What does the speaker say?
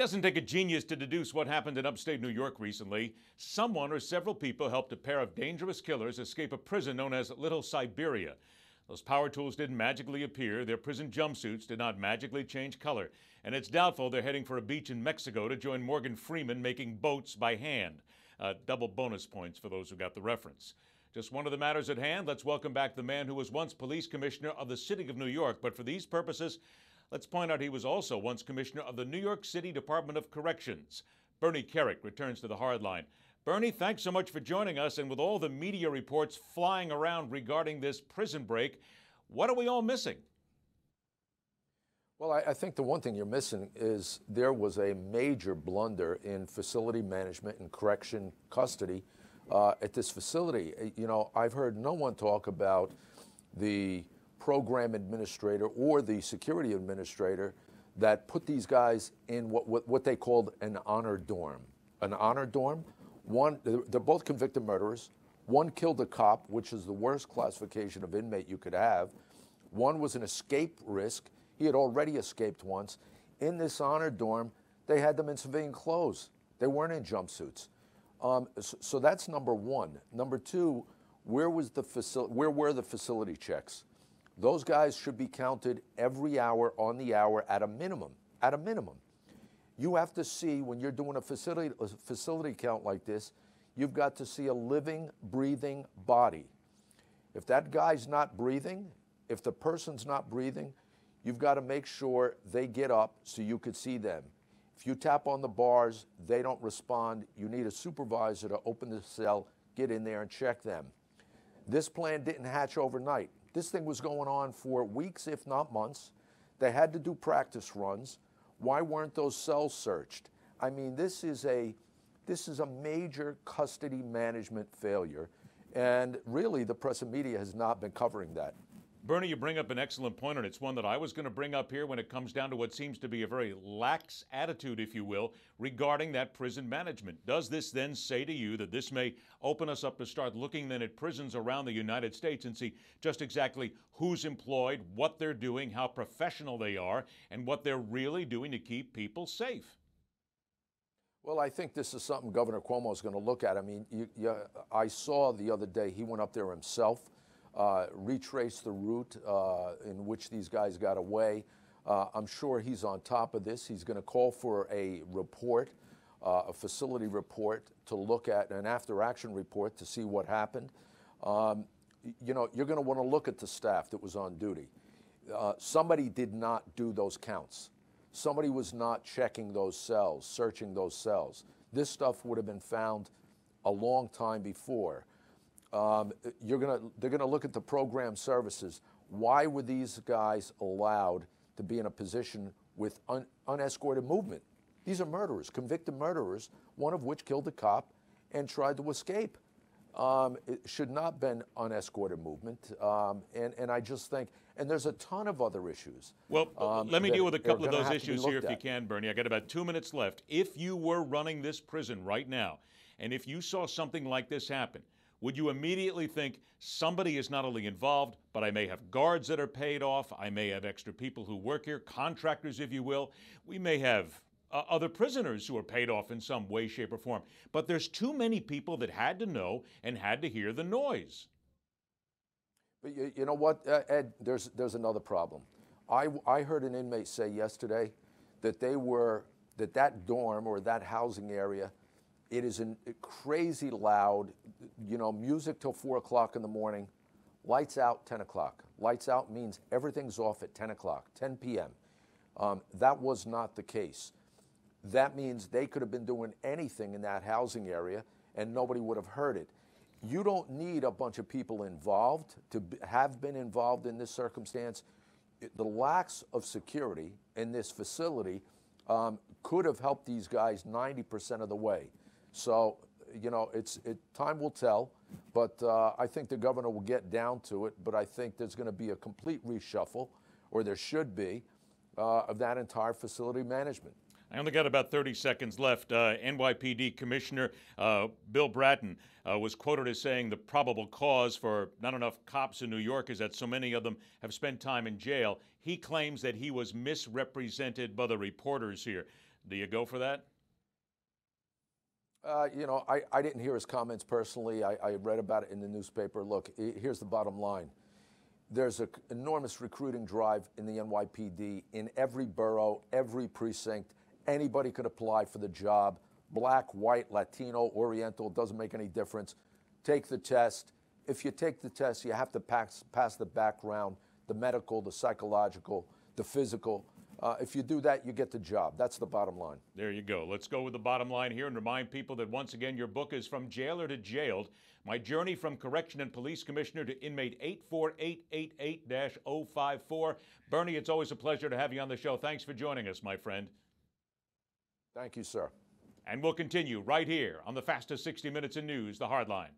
doesn't take a genius to deduce what happened in upstate New York recently. Someone or several people helped a pair of dangerous killers escape a prison known as Little Siberia. Those power tools didn't magically appear, their prison jumpsuits did not magically change color, and it's doubtful they're heading for a beach in Mexico to join Morgan Freeman making boats by hand. Double bonus points for those who got the reference. Just one of the matters at hand, let's welcome back the man who was once police commissioner of the city of New York, but for these purposes, let's point out he was also once commissioner of the New York City Department of Corrections. Bernie Kerik returns to the hardline. Bernie, thanks so much for joining us, and with all the media reports flying around regarding this prison break, what are we all missing? Well, I think the one thing you're missing is there was a major blunder in facility management and correction custody at this facility. You know, I've heard no one talk about the program administrator or the security administrator that put these guys in what they called an honor dorm. An honor dorm, they're both convicted murderers. One killed a cop, which is the worst classification of inmate you could have. One was an escape risk. He had already escaped once. In this honor dorm, they had them in civilian clothes. They weren't in jumpsuits. So that's number one. Number two, where were the facility checks? Those guys should be counted every hour on the hour at a minimum. At a minimum. You have to see, when you're doing a facility count like this, you've got to see a living, breathing body. If that guy's not breathing, if the person's not breathing, you've got to make sure they get up so you could see them. If you tap on the bars, they don't respond. You need a supervisor to open the cell, get in there and check them. This plan didn't hatch overnight. This thing was going on for weeks, if not months. They had to do practice runs. Why weren't those cells searched? I mean, this is a major custody management failure, and really the press and media has not been covering that. Bernie, you bring up an excellent point, and it's one that I was going to bring up here when it comes down to what seems to be a very lax attitude, if you will, regarding that prison management. Does this then say to you that this may open us up to start looking then at prisons around the United States and see just exactly who's employed, what they're doing, how professional they are, and what they're really doing to keep people safe? Well, I think this is something Governor Cuomo is going to look at. I mean, I saw the other day he went up there himself. Retrace the route in which these guys got away. I'm sure he's on top of this. He's going to call for a report, a facility report to look at, an after-action report to see what happened. You know, you're going to want to look at the staff that was on duty. Somebody did not do those counts. Somebody was not checking those cells, searching those cells. This stuff would have been found a long time before. They're gonna look at the program services. Why were these guys allowed to be in a position with unescorted movement? These are murderers, convicted murderers, one of which killed a cop and tried to escape. It should not have been unescorted movement. And I just think, and there's a ton of other issues. Well, let me deal with a couple of those issues here if you can, Bernie. I got about 2 minutes left. If you were running this prison right now, and if you saw something like this happen, would you immediately think somebody is not only involved, but I may have guards that are paid off, I may have extra people who work here, contractors, if you will. We may have other prisoners who are paid off in some way, shape, or form. But there's too many people that had to know and had to hear the noise. But you know what, Ed, there's another problem. I heard an inmate say yesterday that that dorm or that housing area, it is crazy loud, you know, music till 4 o'clock in the morning, lights out 10 o'clock. Lights out means everything's off at 10 o'clock, 10 p.m. That was not the case. That means they could have been doing anything in that housing area and nobody would have heard it. You don't need a bunch of people involved to have been involved in this circumstance. The lacks of security in this facility could have helped these guys 90% of the way. So, you know, time will tell, but I think the governor will get down to it, but I think there's going to be a complete reshuffle, or there should be, of that entire facility management. I only got about 30 seconds left. NYPD Commissioner Bill Bratton was quoted as saying the probable cause for not enough cops in New York is that so many of them have spent time in jail. He claims that he was misrepresented by the reporters here. Do you go for that? You know, I didn't hear his comments personally. I read about it in the newspaper. Look, here's the bottom line. There's an enormous recruiting drive in the NYPD in every borough, every precinct. Anybody could apply for the job. Black, white, Latino, Oriental, doesn't make any difference. Take the test. If you take the test, you have to pass the background, the medical, the psychological, the physical. If you do that, you get the job. That's the bottom line. There you go. Let's go with the bottom line here and remind people that once again, your book is From Jailer to Jailed, My Journey from Correction and Police Commissioner to Inmate 84888-054. Bernie, it's always a pleasure to have you on the show. Thanks for joining us, my friend. Thank you, sir. And we'll continue right here on the fastest 60 minutes in news, The Hardline.